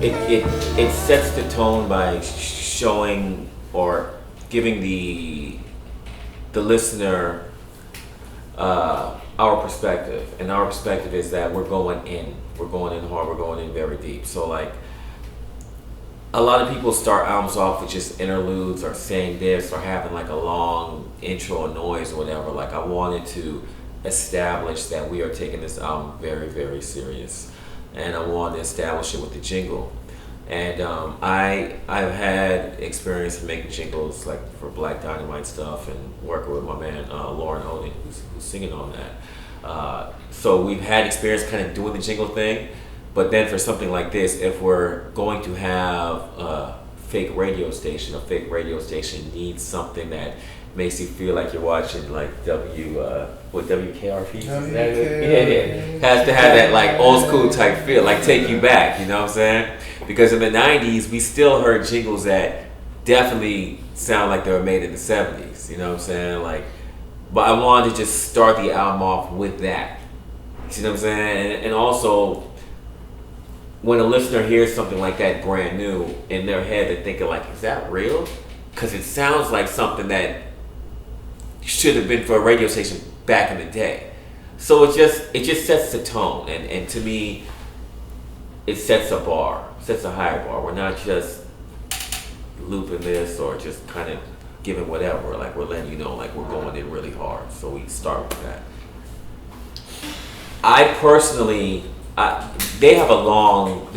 it sets the tone by showing or giving the listener our perspective, and our perspective is that we're going in hard, we're going in very deep. So like a lot of people start albums off with just interludes or saying this or having like a long intro or noise or whatever. Like I wanted to establish that we are taking this album very, very serious, and I wanted to establish it with the jingle. And I've had experience in making jingles like for Black Dynamite stuff and working with my man Lauren Oden, who's singing on that. So we've had experience kind of doing the jingle thing. But then for something like this, if we're going to have a fake radio station needs something that makes you feel like you're watching like WKRP? Yeah. Has to have that like old school type feel, like take you back, you know what I'm saying? Because in the 90s, we still heard jingles that definitely sound like they were made in the 70s, you know what I'm saying? Like, but I wanted to just start the album off with that, you know what I'm saying? And also, when a listener hears something like that brand new, in their head they're thinking like, is that real? Because it sounds like something that should have been for a radio station back in the day. So it just sets the tone, and to me, it sets a higher bar. We're not just looping this or just kind of giving whatever, like we're letting you know like we're going in really hard. So we start with that. I personally, they had a long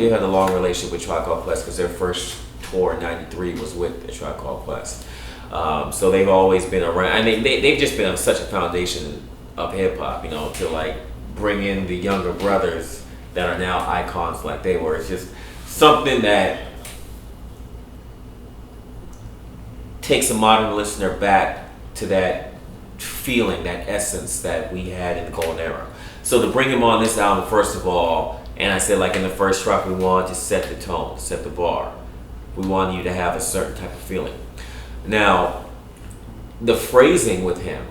relationship with Tribe Called Quest because their first tour in '93 was with the Tribe Called Quest. So they've always been around, and they've just been on such a foundation of hip hop, you know, to like bring in the younger brothers that are now icons like they were. It's just something that takes a modern listener back to that feeling, that essence that we had in the golden era. So to bring him on this album, first of all, and I said like in the first track, we wanted to set the tone, set the bar. We wanted you to have a certain type of feeling. Now, the phrasing with him,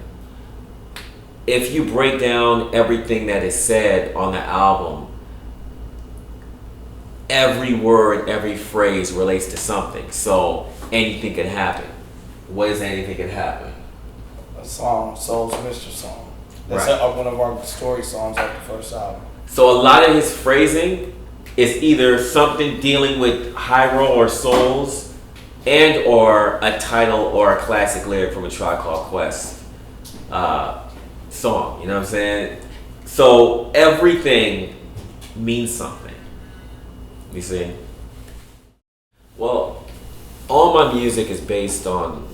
if you break down everything that is said on the album, every word, every phrase relates to something. So anything can happen. What is anything can happen? A song, Soul's Mischief song. That's right. One of our story songs off the first album. So a lot of his phrasing is either something dealing with Hyro or souls, and or a title or a classic lyric from a Tribe Called Quest song. You know what I'm saying? So everything means something. You see? Well, all my music is based on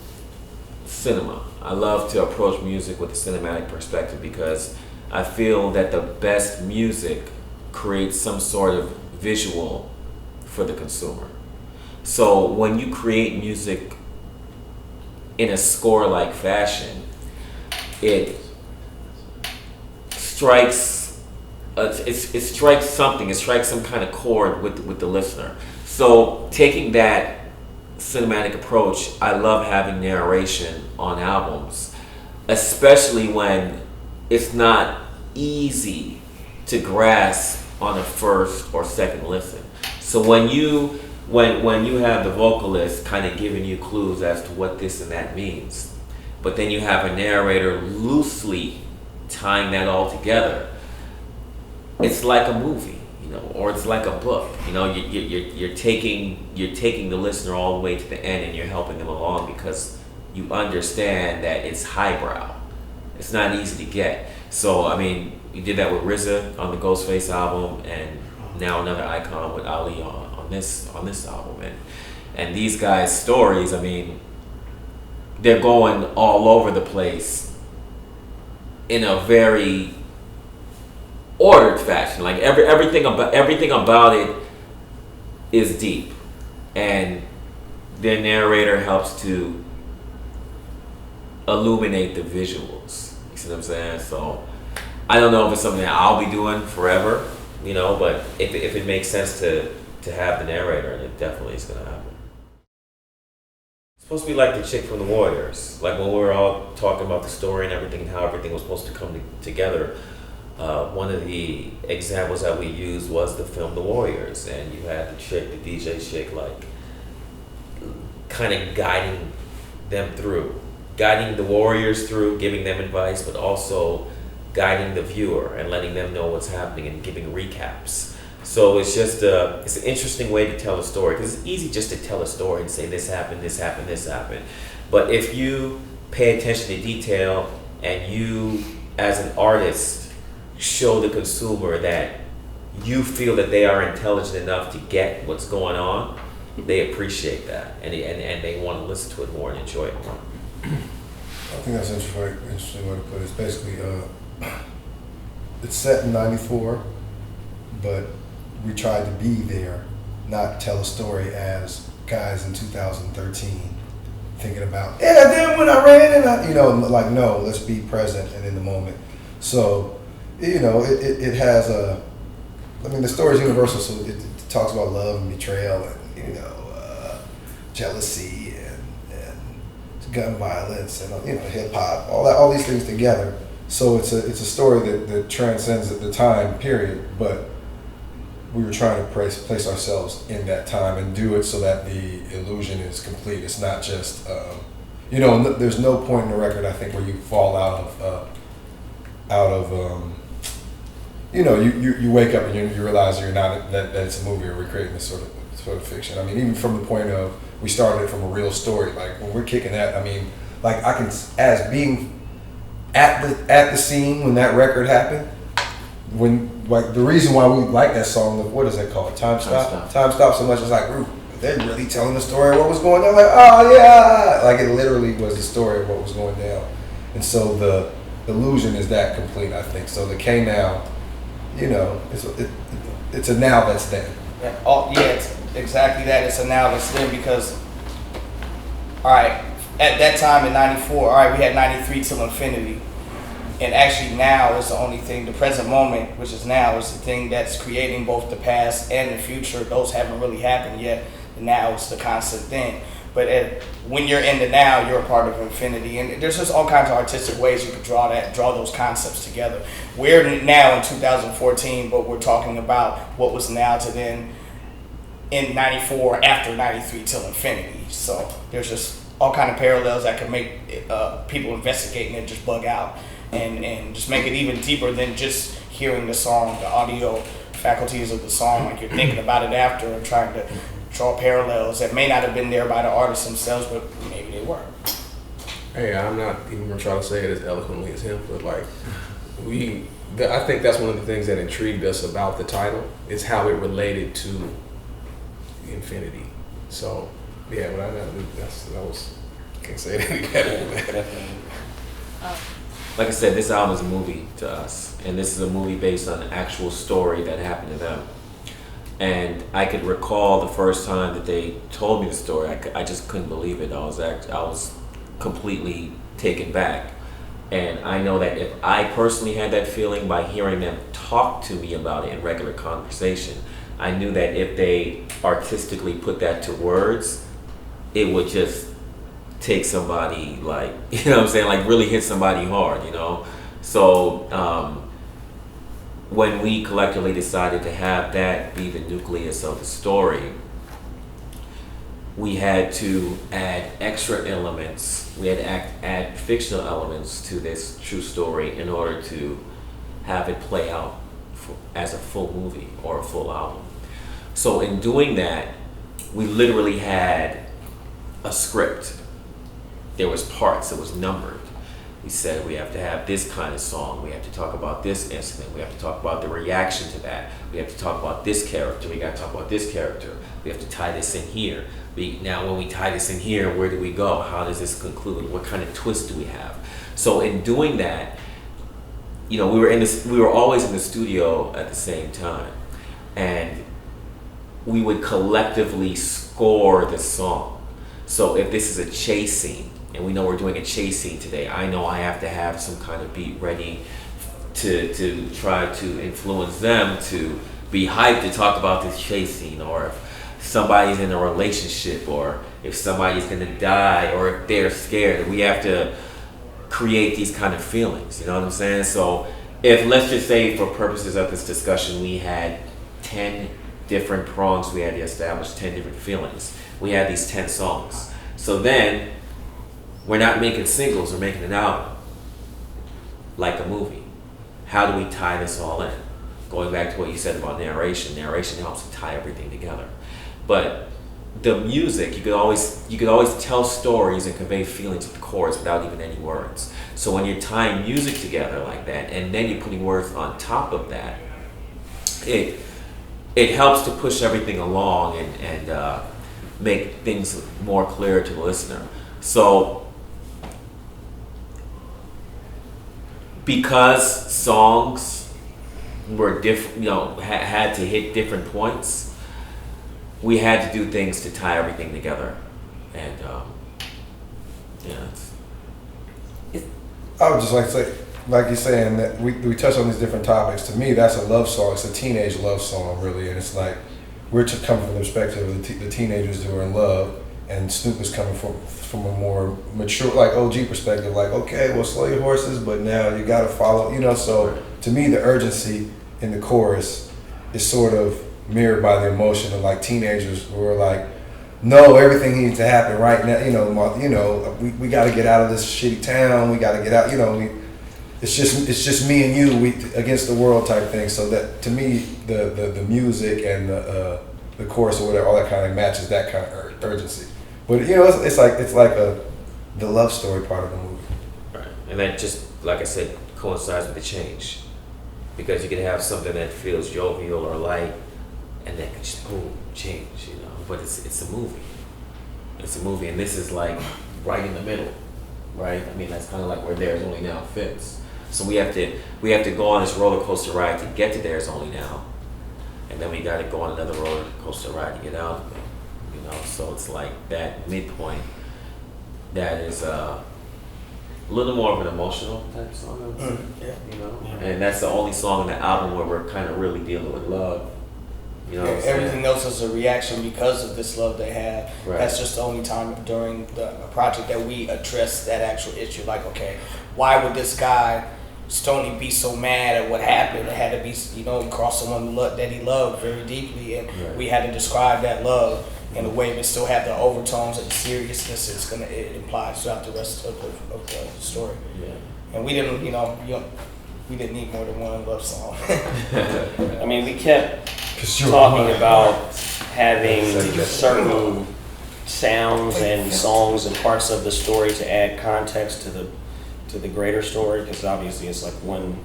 cinema. I love to approach music with a cinematic perspective because I feel that the best music creates some sort of visual for the consumer. So when you create music in a score-like fashion, it strikes something. It strikes some kind of chord with the listener. So taking that cinematic approach, I love having narration on albums, especially when it's not easy to grasp on a first or second listen. So when you have the vocalist kind of giving you clues as to what this and that means, but then you have a narrator loosely tying that all together, it's like a movie, you know, or it's like a book. You know, you're taking the listener all the way to the end, and you're helping them along because you understand that it's highbrow. It's not easy to get. So I mean, we did that with RZA on the Ghostface album, and now another icon with Ali on this album, and these guys' stories, I mean, they're going all over the place in a very ordered fashion. Like everything about it is deep, and the narrator helps to illuminate the visuals. You see what I'm saying? So I don't know if it's something that I'll be doing forever, you know, but if it makes sense to have the narrator, it definitely is gonna happen. It's supposed to be like the chick from the Warriors, like when we were all talking about the story and everything and how everything was supposed to come together. One of the examples that we used was the film The Warriors, and you had the DJ chick, like kind of guiding them through, guiding the warriors through, giving them advice, but also guiding the viewer and letting them know what's happening and giving recaps. So it's just it's an interesting way to tell a story, because it's easy just to tell a story and say this happened, this happened, this happened. But if you pay attention to detail and you, as an artist, show the consumer that you feel that they are intelligent enough to get what's going on, they appreciate that, and they want to listen to it more and enjoy it more. I think that's an interesting way to put it. It's basically, it's set in '94, but we tried to be there, not tell a story as guys in 2013 thinking about, yeah, then when I ran and I, like, no, let's be present and in the moment. So, it has the story is universal, so it talks about love and betrayal and, jealousy and gun violence and, hip hop, all these things together. So it's a story that transcends the time period, but we were trying to place ourselves in that time and do it so that the illusion is complete. It's not just, there's no point in the record, I think, where you fall you wake up and you realize you're not, that it's a movie or we're creating this sort of fiction. I mean, even from the point of, we started it from a real story. Like when we're kicking that, I mean, like I can, as being at the scene when that record happened, when, like, the reason why we like that song, what is that called? Time Stop so much. It's like, they're really telling the story of what was going down. Like, oh yeah, like it literally was the story of what was going down. And so the illusion is that complete, I think. So the K now, it's a now that's then. It's exactly that. It's a now that's then, because, all right, at that time in '94, all right, we had '93 till infinity. And actually now is the only thing, the present moment, which is now, is the thing that's creating both the past and the future. Those haven't really happened yet. The now is the constant thing. But when you're in the now, you're a part of infinity. And there's just all kinds of artistic ways you could draw those concepts together. We're now in 2014, but we're talking about what was now to then in '94, after '93 till infinity. So there's just all kind of parallels that could make people investigating it just bug out. And just make it even deeper than just hearing the song, the audio faculties of the song. Like, you're thinking about it after and trying to draw parallels that may not have been there by the artists themselves, but maybe they were. Hey, I'm not even gonna try to say it as eloquently as him, but like I think that's one of the things that intrigued us about the title, is how it related to infinity. So yeah, but can't say it any better than that. Like I said, this album is a movie to us, and this is a movie based on an actual story that happened to them. And I could recall the first time that they told me the story, I just couldn't believe it. I was completely taken back. And I know that if I personally had that feeling by hearing them talk to me about it in regular conversation, I knew that if they artistically put that to words, it would just take somebody, like, like really hit somebody hard, So when we collectively decided to have that be the nucleus of the story, we had to add extra elements. We had to add fictional elements to this true story in order to have it play out as a full movie or a full album. So in doing that, we literally had a script. There was parts, it was numbered. We said we have to have this kind of song, we have to talk about this incident, we have to talk about the reaction to that, we have to talk about this character, we got to talk about this character, we have to tie this in here. Now when we tie this in here, where do we go? How does this conclude? What kind of twist do we have? So in doing that, we were always in the studio at the same time, and we would collectively score the song. So if this is a chase scene, and we know we're doing a chase scene today, I know I have to have some kind of beat ready to try to influence them to be hyped to talk about this chase scene, or if somebody's in a relationship, or if somebody's gonna die, or if they're scared. We have to create these kind of feelings, you know what I'm saying? So if let's just say for purposes of this discussion, we had 10 different prongs, we had to establish 10 different feelings. We had these 10 songs. So then, we're not making singles, we're making an album, like a movie. How do we tie this all in? Going back to what you said about narration helps to tie everything together. But the music, you could always tell stories and convey feelings with the chords without even any words. So when you're tying music together like that, and then you're putting words on top of that, it helps to push everything along and make things more clear to the listener. So because songs were different, had to hit different points, we had to do things to tie everything together, and I would just like to say, like you're saying, that we touch on these different topics. To me, that's a love song. It's a teenage love song, really, and it's like we're coming from the perspective of the teenagers who are in love, and Snoop is coming from a more mature, like OG perspective. Like, okay, well, slow your horses, but now you got to follow. So to me, the urgency in the chorus is sort of mirrored by the emotion of like teenagers who are like, no, everything needs to happen right now. We got to get out of this shitty town. We got to get out. It's just me and you against the world type thing. So that to me, the music and the chorus or whatever, all that kind of matches that kind of urgency. But it's like the love story part of the movie. Right, and that just like I said coincides with the change, because you can have something that feels jovial or light, and then can just boom change. But it's a movie. It's a movie, and this is like right in the middle, right? I mean, that's kind of like where There's Only Now fits. So we have to go on this roller coaster ride to get to There's Only Now, and then we got to go on another roller coaster ride to get out of it. So it's like that midpoint. That is a little more of an emotional type song, I would say. And that's the only song on the album where we're kind of really dealing with love. Everything else is a reaction because of this love they have. Right. That's just the only time during the project that we address that actual issue. Like, okay, why would this guy Stoney be so mad at what happened? It had to be, across someone that he loved very deeply, and we had to describe that love in a way but still have the overtones and the seriousness it implies throughout the rest of the story. Yeah. And we didn't, we didn't need more than one love song. I mean, we kept talking about having certain sounds and songs and parts of the story to add context to the greater story, because obviously it's like one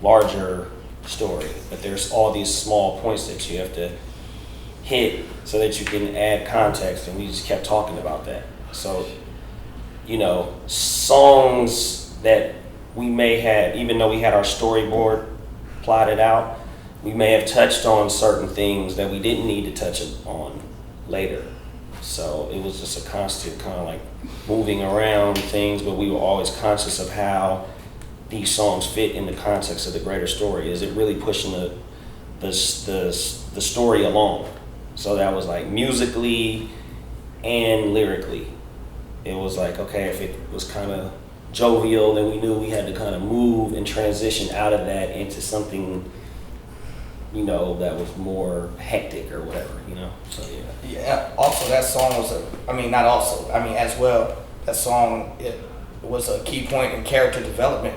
larger story, but there's all these small points that you have to hit so that you can add context, and we just kept talking about that. So, songs that we may have, even though we had our storyboard plotted out, we may have touched on certain things that we didn't need to touch on later. So it was just a constant kind of like moving around things, but we were always conscious of how these songs fit in the context of the greater story. Is it really pushing the story along? So that was like musically and lyrically. It was like, okay, if it was kind of jovial, then we knew we had to kind of move and transition out of that into something that was more hectic or whatever, so yeah. Yeah, also that song was as well, that song, it was a key point in character development.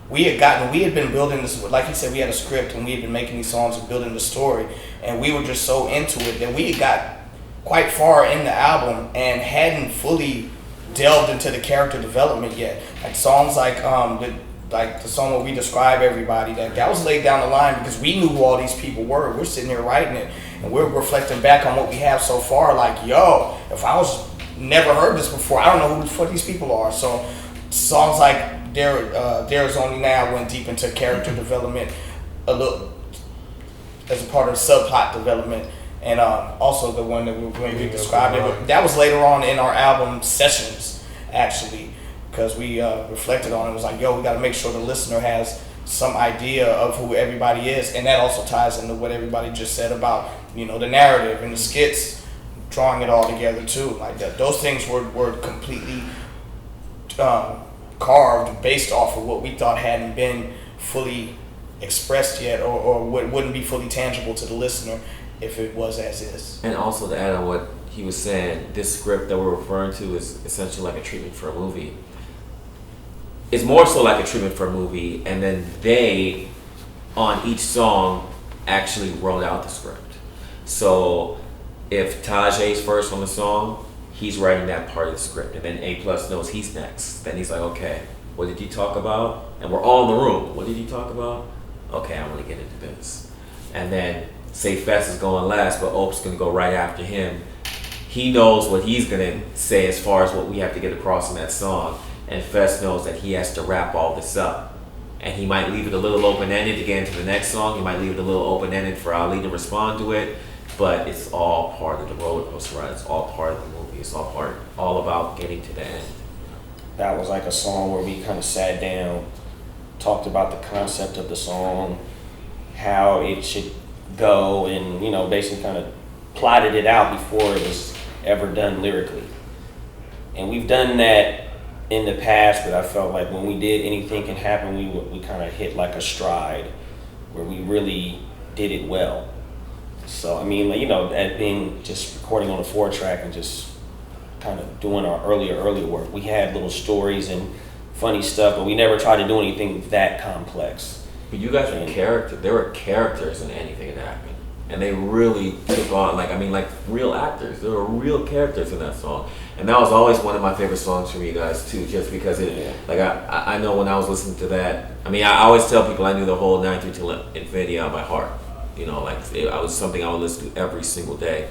We had been building this, like he said, we had a script and we had been making these songs and building the story, and we were just so into it that we had got quite far in the album and hadn't fully delved into the character development yet. Like songs like the song where we describe everybody, that was laid down the line because we knew who all these people were. We're sitting here writing it and we're reflecting back on what we have so far. Like, if I was never heard this before, I don't know who the fuck these people are. So songs like There's Only Now went deep into character development a little as a part of subplot development, and also the one that we described it. But that was later on in our album sessions, actually. Because we reflected on it. It was like, we got to make sure the listener has some idea of who everybody is. And that also ties into what everybody just said about, the narrative and the skits, drawing it all together too. Like those things were completely carved based off of what we thought hadn't been fully expressed yet, or wouldn't be fully tangible to the listener if it was as is. And also to add on what he was saying, this script that we're referring to is essentially like a treatment for a movie. It's more so like a treatment for a movie, and then they, on each song, actually wrote out the script. So if Tajay's first on the song, he's writing that part of the script, and then A+ knows he's next. Then he's like, okay, what did you talk about? And we're all in the room. What did you talk about? Okay, I'm gonna get into this. And then say Fest is going last, but Ope's gonna go right after him. He knows what he's gonna say as far as what we have to get across in that song, and Fest knows that he has to wrap all this up. And he might leave it a little open-ended to get into the next song. He might leave it a little open-ended for Ali to respond to it. But it's all part of the roller coaster ride. It's all part of the movie. It's all about getting to the end. That was like a song where we kind of sat down, talked about the concept of the song, how it should go, and basically kind of plotted it out before it was ever done lyrically. And we've done that in the past, but I felt like when we did Anything Can Happen, we kind of hit like a stride where we really did it well. So at being just recording on a 4-track and just kind of doing our earlier work, we had little stories and funny stuff, but we never tried to do anything that complex. But you guys were characters. There were characters in Anything Can Happen, and they really took on like real actors. There were real characters in that song, and that was always one of my favorite songs from you guys too. Just because I know when I was listening to that. I always tell people I knew the whole 9 Till Infinity out by heart. I was something I would listen to every single day.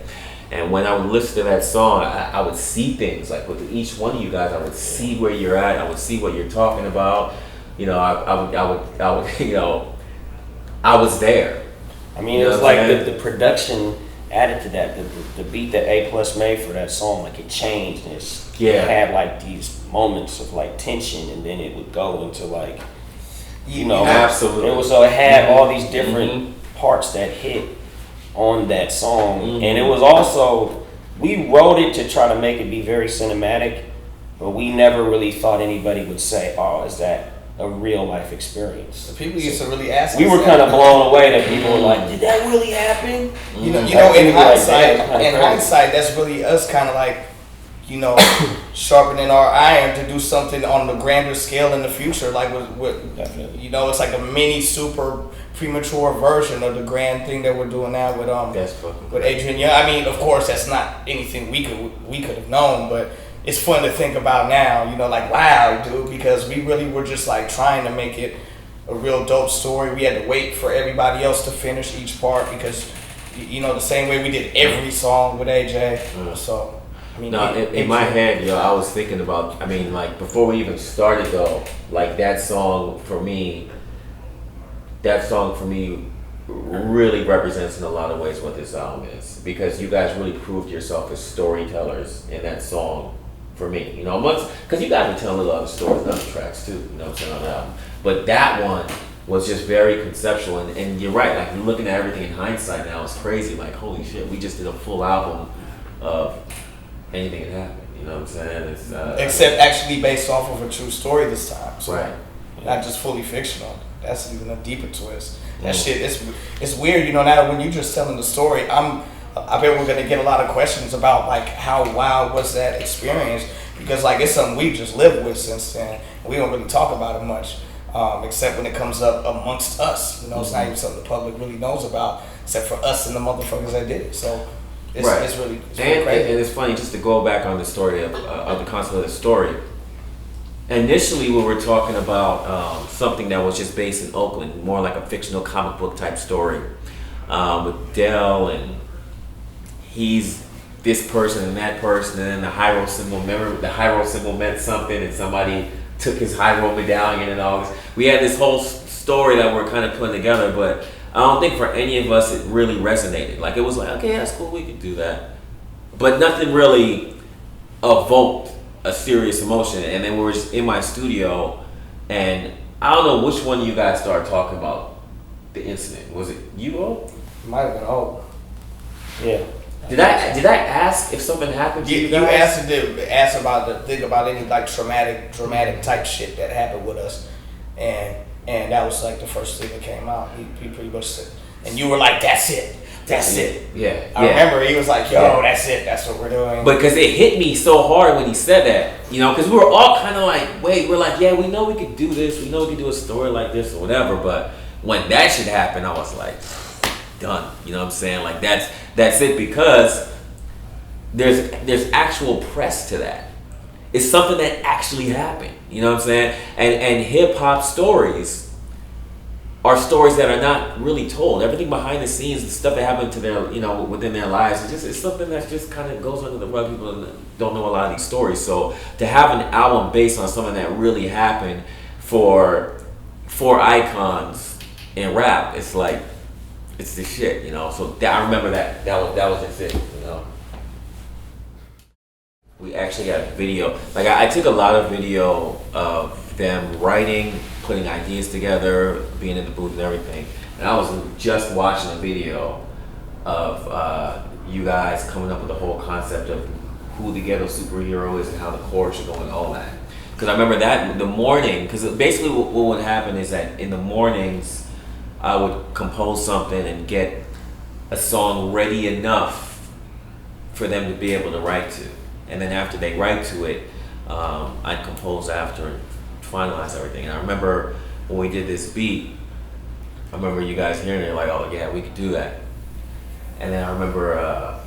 And when I would listen to that song, I would see things like with each one of you guys. I would see where you're at. I would see what you're talking about. I was there. It was like the production added to that. The beat that A+ made for that song, like it changed. And it had like these moments of like tension, and then it would go into like, absolutely. It had all these different parts that hit on that song, and it was also, we wrote it to try to make it be very cinematic, but we never really thought anybody would say, "Oh, is that a real life experience?" The people used to really ask. We were kind of blown away that people were like, "Did that really happen?" In hindsight, that's really us kind of like, sharpening our iron to do something on the grander scale in the future. Like Definitely. It's like a mini super premature version of the grand thing that we're doing now with Adrian. Yeah, of course that's not anything we could have known, but it's fun to think about now. Like wow, dude, because we really were just like trying to make it a real dope story. We had to wait for everybody else to finish each part because the same way we did every song with AJ. So. In my head, I was thinking about, before we even started though, like that song for me really represents in a lot of ways what this album is, because you guys really proved yourself as storytellers in that song for me. Because you guys were telling a lot of stories in other tracks too, on the album. But that one was just very conceptual, and you're right, like looking at everything in hindsight now, it's crazy, like holy shit, we just did a full album of Anything Can Happen, you know what I'm saying? It's, except actually based off of a true story this time. So right. Not just fully fictional. That's even a deeper twist. That shit, it's weird, now that when you're just telling the story, I bet we're gonna get a lot of questions about like how wild was that experience, because like it's something we've just lived with since then. We don't really talk about it much, except when it comes up amongst us. It's not even something the public really knows about, except for us and the motherfuckers that did it. So. It's really crazy. And it's funny, just to go back on the story of the concept of the story. Initially, we were talking about something that was just based in Oakland, more like a fictional comic book type story with Dell, and he's this person and that person, and then the Hyro symbol. Remember, the Hyro symbol meant something, and somebody took his Hyro medallion and all this. We had this whole story that we're kind of putting together, but I don't think for any of us it really resonated. Like it was like, okay, that's cool, we could do that. But nothing really evoked a serious emotion. And then we were just in my studio, and I don't know which one of you guys started talking about the incident. Was it you, O? Might have been O. Yeah. Did I ask if something happened to you guys? You asked about any like traumatic type shit that happened with us. And and that was like the first thing that came out. He pretty much said, and you were like, "That's it, that's it." Yeah. I remember he was like, "Yo, that's it, that's what we're doing." Because it hit me so hard when he said that, you know, because we were all kind of like, wait, we're like, yeah, we know we could do this, we know we could do a story like this or whatever, but when that shit happened, I was like, done. You know what I'm saying? Like that's it, because there's actual press to that. It's something that actually happened. You know what I'm saying? And hip hop stories are stories that are not really told. Everything behind the scenes, the stuff that happened to their, you know, within their lives, it's something that just kind of goes under the rug. People don't know a lot of these stories. So to have an album based on something that really happened for icons in rap, it's like, it's the shit, you know. So I remember that was just it, you know. We actually got video. Like I took a lot of video of them writing, putting ideas together, being in the booth and everything. And I was just watching a video of you guys coming up with the whole concept of who the Ghetto Superhero is and how the chorus should go and all that. Because I remember that in the morning, because basically what would happen is that in the mornings I would compose something and get a song ready enough for them to be able to write to. And then after they write to it, I'd compose after and finalize everything. And I remember when we did this beat, I remember you guys hearing it like, oh yeah, we could do that. And then I remember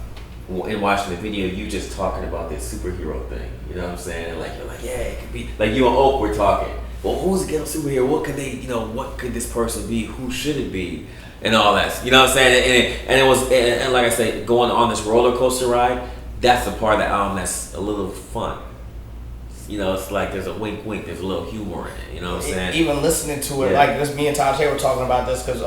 in watching the video, you just talking about this superhero thing. You know what I'm saying? And like you're like, yeah, it could be like you and Oak were talking. Well, who's a Ghetto Superhero? What could they, you know, what could this person be? Who should it be? And all that. You know what I'm saying? And it was, and like I say, going on this roller coaster ride, that's the part of the album that's a little fun. You know, it's like there's a wink, there's a little humor in it. You know what I'm saying? Even listening to it, like this, me and Tom Shay were talking about this because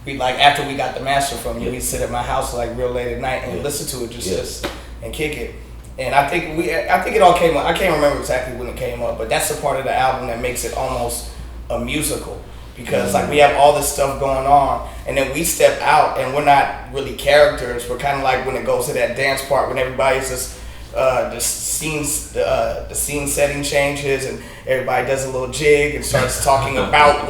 we like after we got the master from you, we'd sit at my house like real late at night and listen to it just and kick it. And I think it all came up. I can't remember exactly when it came up, but that's the part of the album that makes it almost a musical. Because like we have all this stuff going on, and then we step out, and we're not really characters. We're kind of like when it goes to that dance part when everybody's just the scene setting changes, and everybody does a little jig and starts talking about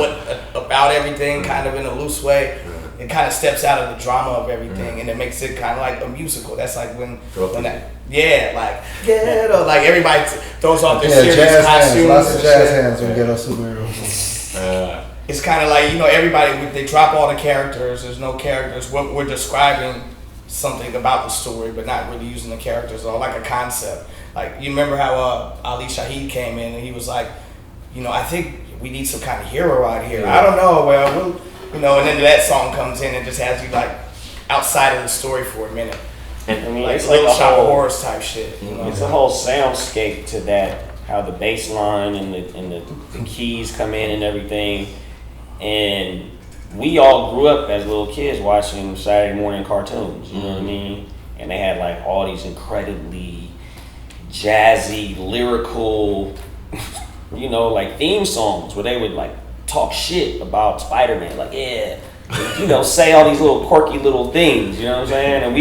everything, kind of in a loose way. It kind of steps out of the drama of everything, and it makes it kind of like a musical. That's like when that. Yeah, like ghetto, like everybody throws off their serious costumes. Lots of jazz hands when Ghetto Superhero. It's kind of like, you know, everybody, they drop all the characters, there's no characters. We're describing something about the story, but not really using the characters or like a concept. Like, you remember how Ali Shaheed came in and he was like, you know, I think we need some kind of hero out here. I don't know, well, you know, and then that song comes in and just has you like outside of the story for a minute. And I mean, like it's Little like Shop of Horrors type shit. You know? It's a whole soundscape to that, how the bass line and the keys come in and everything. And we all grew up as little kids watching Saturday morning cartoons, you know what I mean? And they had like all these incredibly jazzy, lyrical, you know, like theme songs where they would like talk shit about Spider-Man, like, yeah, you know, say all these little quirky little things, you know what I'm saying? And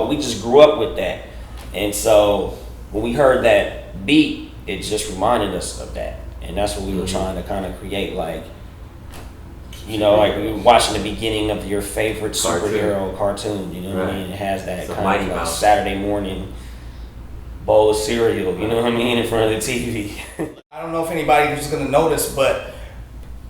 we just grew up with that. And so when we heard that beat, it just reminded us of that. And that's what we were trying to kind of create, like, you know, like we were watching the beginning of your favorite superhero cartoon, you know what I mean? It has that kind of like Saturday morning bowl of cereal, you know what I mean, in front of the TV. I don't know if anybody was going to notice, but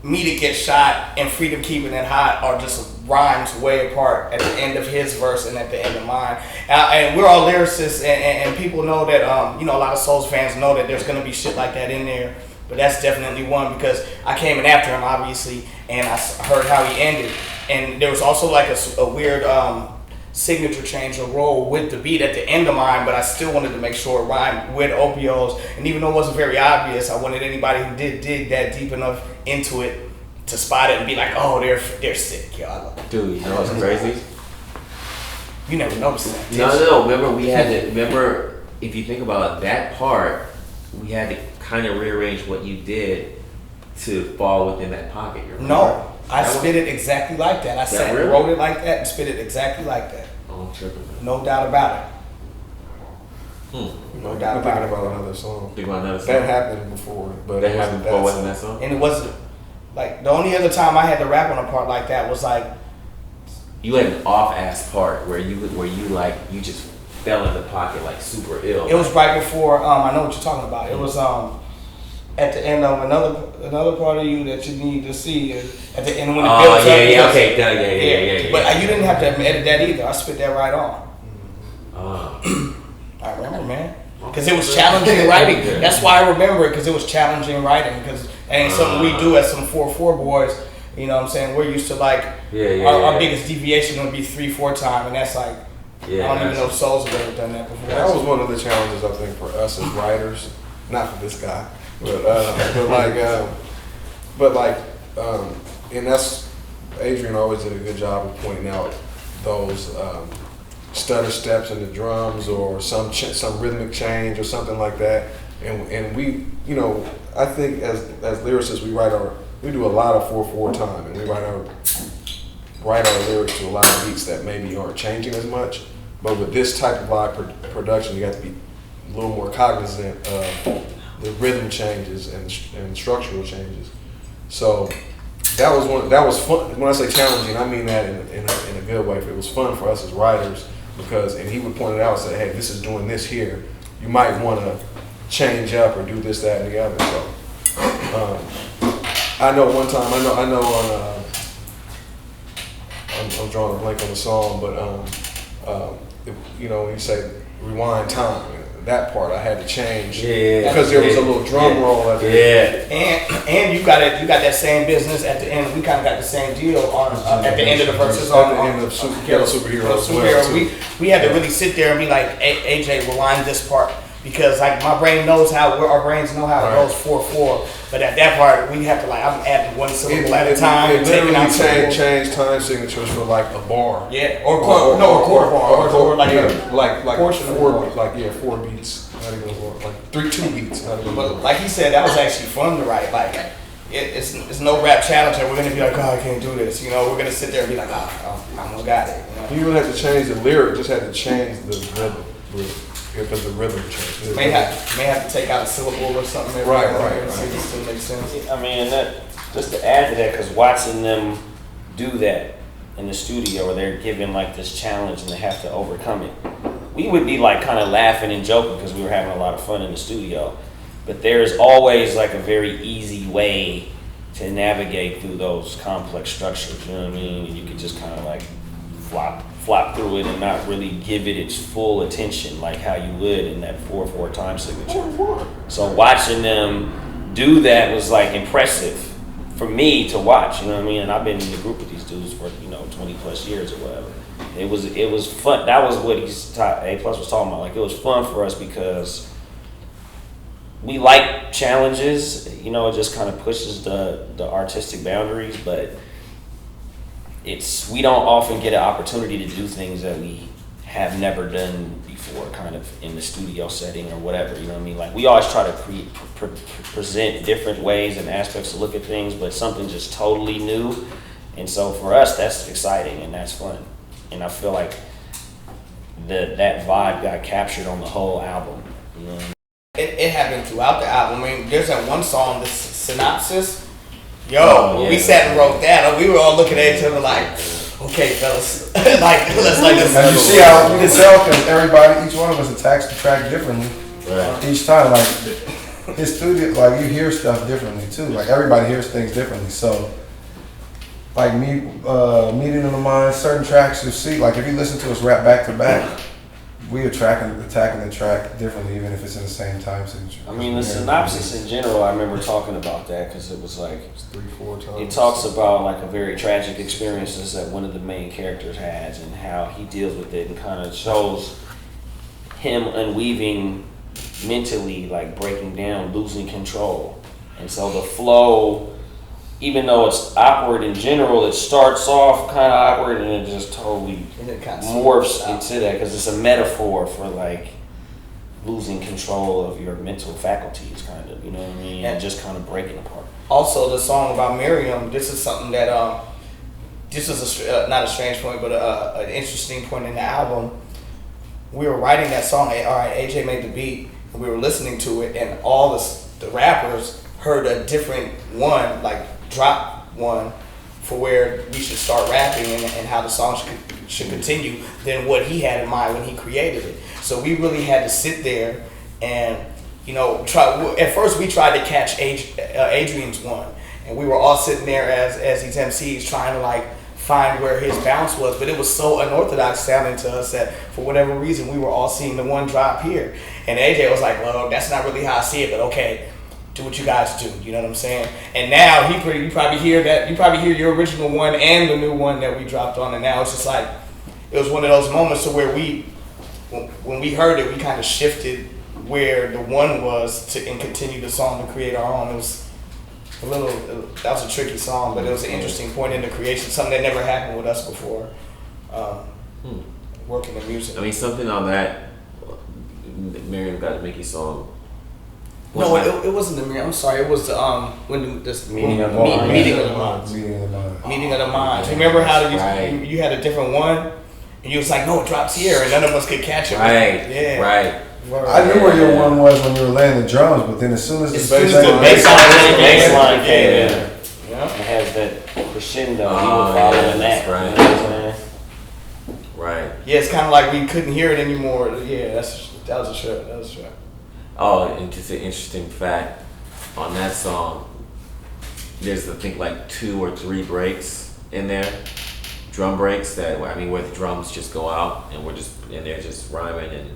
Me to Get Shot and Freedom Keeping It Hot are just rhymes way apart at the end of his verse and at the end of mine. And we're all lyricists, and people know that, you know, a lot of Souls fans know that there's going to be shit like that in there. But that's definitely one because I came in after him, obviously, and I heard how he ended. And there was also like a weird signature change of role with the beat at the end of mine, but I still wanted to make sure it rhymed with Opio's. And even though it wasn't very obvious, I wanted anybody who did dig that deep enough into it to spot it and be like, oh, they're sick, yo. I love it. Dude, you know what's crazy? You never noticed that, did No. you? Remember, if you think about that part, we had to kind of rearrange what you did to fall within that pocket. You remember? No, I spit it exactly like that. I sat and wrote it like that and spit it exactly like that. Oh, I'm tripping. No doubt about it. No doubt about it. About another song. Think about another song. That happened before, but That happened before, wasn't that song? And it wasn't Like the only other time I had to rap on a part like that was like You had an off-ass part where you like you just fell in the pocket like super ill. it was right before I know what you're talking about. It was at the end of another part of you that you need to see at the end when it builds up. Yeah, okay, yeah. But you didn't have to edit that either. I spit that right on. Uh, I remember, man. Because it was challenging writing. That's why I remember it, because it was challenging writing. Because it ain't something we do as some 4/4 boys. You know what I'm saying? We're used to like, our biggest deviation would be 3/4 time. And that's like, I don't even know if souls have ever done that before. That was one of the challenges, I think, for us as writers. Not for this guy. And that's, Adrian always did a good job of pointing out those stutter steps in the drums or some rhythmic change or something like that. And we, you know, I think as lyricists we do a lot of 4/4 time, and we write our lyrics to a lot of beats that maybe aren't changing as much. But with this type of live production, you have to be a little more cognizant of the rhythm changes and structural changes. So that was fun. When I say challenging, I mean that in a good way. It was fun for us as writers and he would point it out and say, hey, this is doing this here. You might want to change up or do this, that, and the other. So I know one time, I know on I'm drawing a blank on the song, but you know, when you say rewind time, that part I had to change because there was a little drum roll at the end. And you got that same business at the end. We kind of got the same deal on at the end of the verses on the end of Ghetto Superhero as well. We had to really sit there and be like, AJ, rewind this part. Because like my brain knows our brains know how it goes 4/4, but at that part we have to like I'm adding one syllable at a time. It literally change time signatures for like a bar. Yeah, or a quarter bar, or like like portion of four, a bar. like 4 beats, not even like 2 beats. Not even but like he said, that was actually fun to write. Like it's no rap challenge that we're gonna be like, oh, I can't do this. You know, we're gonna sit there and be like, oh, I almost got it. You don't have to change the lyric, just had to change the rhythm. Because the rhythm changes. May have to take out a syllable or something. Right. So it still makes sense. I mean, just to add to that, because watching them do that in the studio where they're given like this challenge and they have to overcome it, we would be like kind of laughing and joking because we were having a lot of fun in the studio. But there's always like a very easy way to navigate through those complex structures, you know what I mean? And you can just kind of like flop through it and not really give it its full attention like how you would in that 4/4 time signature. So watching them do that was like impressive for me to watch, you know what I mean? And I've been in the group with these dudes for 20 plus years or whatever. It was fun. That was what A+ was talking about. Like it was fun for us because we like challenges. It just kind of pushes the artistic boundaries, but we don't often get an opportunity to do things that we have never done before, kind of in the studio setting or whatever. You know what I mean? Like we always try to present different ways and aspects to look at things, but something just totally new. And so for us, that's exciting and that's fun. And I feel like that vibe got captured on the whole album. You know what I mean? It happened throughout the album. I mean, there's that one song, the Synopsis. We sat and wrote that. We were all looking at each other like, okay, fellas, let's like this. And you see how we can tell because each one of us attacks the track differently. Right. Each time, like his studio, like you hear stuff differently too. Like everybody hears things differently. So, like meeting in the mind, certain tracks you see. Like if you listen to us rap back to back, we are attacking the track differently, even if it's in the same time signature. I mean, the synopsis in general, I remember talking about that because it was like, it's 3-4 times. it talks about like a very tragic experiences that one of the main characters has and how he deals with it and kind of shows him unweaving mentally, like breaking down, losing control. And so the flow, even though it's awkward in general, it starts off kind of awkward and it just totally morphs into that because it's a metaphor for like losing control of your mental faculties, kind of, you know what I mean? And just kind of breaking apart. Also, the song about Miriam, this is something that, this is not a strange point, but an interesting point in the album. We were writing that song, all right, AJ made the beat, and we were listening to it, and all the rappers heard a different one, like drop one for where we should start rapping and how the song should continue than what he had in mind when he created it. So we really had to sit there and, you know, at first we tried to catch Adrian's one, and we were all sitting there as these MCs trying to like find where his bounce was, but it was so unorthodox sounding to us that for whatever reason we were all seeing the one drop here. And AJ was like, well, that's not really how I see it, but okay, do what you guys do, you know what I'm saying? And now you probably hear your original one and the new one that we dropped on, and now it's just like, it was one of those moments to where when we heard it, we kind of shifted where the one was and continued the song to create our own. It was that was a tricky song, but it was an interesting point in the creation, something that never happened with us before, working in music. I mean, something on that, Miriam got to make you song. No, it wasn't the Miriam. I'm sorry. It was this Meeting of the Minds. Meeting of the Minds. Remember how you had a different one, and you was like, no, it drops here, and none of us could catch it. Right. Yeah. Right. I knew where your one was when you were laying the drums, but then as soon as the baseline came in, Yeah. it has that crescendo. You were following that. Right. You know what I'm saying? Right. Yeah, it's kind of like we couldn't hear it anymore. Yeah, that was a trip. Oh, and just an interesting fact on that song, there's I think like 2 or 3 breaks in there, drum breaks where the drums just go out and we're just in there just rhyming, and